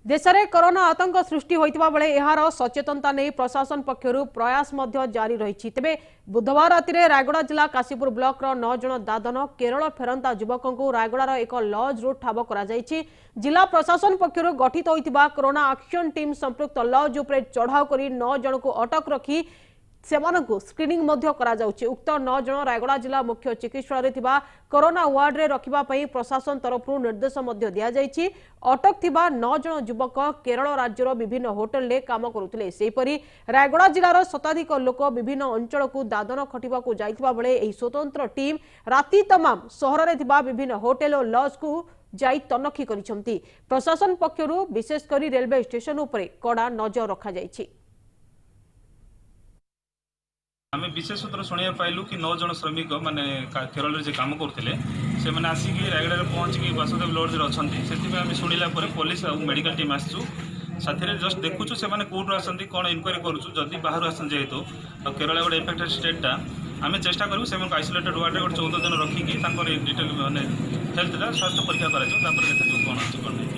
देश में कोरोना आतंक सृष्टि होता बेले यार सचेतनता नहीं प्रशासन पक्षर प्रयास जारी रही। तेज बुधवार राति रायगड़ा जिला काशीपुर ब्लॉक 9 जन दादन केरल फेरंता युवकों को रायगड़ार एक लॉज रू ठाब कर जिला प्रशासन पक्षर गठित होता कोरोना एक्शन टीम संपृक्त लॉज उपरे चढ़ाऊ कर 9 जन को अटक रखी सेमानंकु स्क्रीनिंग उक्त 9 जन रायगड़ा जिला मुख्य चिकित्सालय कोरोना वार्ड रे रखिबा पई प्रशासन तरफ निर्देश दिया जायछि। अटक थिबा 9 जन युवक केरल राज्यर विभिन्न होटल ले काम करुथिले। सेहीपरि रायगड़ा जिलार शताधिक लोक विभिन्न अंचल को दादन खटिबा को जाइथिबा बेले एही स्वतंत्र टीम राति तमाम सहर रे थिबा विभिन्न होटल और लॉज को जाई तनखी करिसंती। प्रशासन पक्षरु विशेष करी रेलवे स्टेशन उपरे कड़ा नजर रखा जायछि। आम विशेष सूत्र शुणा पाइलु कि 9 जन श्रमिक माने केरल रे काम करते से मैंने आसिक रायगड़ा पहुँचिक वासुदेव लॉज अच्छा से आम शुणिला पुलिस और मेडिकल टीम आसचु साथी जस्ट देखुचु से कौटू आसती कौन इनक्वारी करुचु जदि बाहर आस जेहेतु केरल गोटे इफेक्टेड स्टेटा आम चेष्टा करूँ से आइसोलेटेड वार्ड गोटे 14 दिन रखिकी डिटेल माने हेल्थ स्वास्थ्य परीक्षा करा देखा कौन अच्छी कौन नहीं।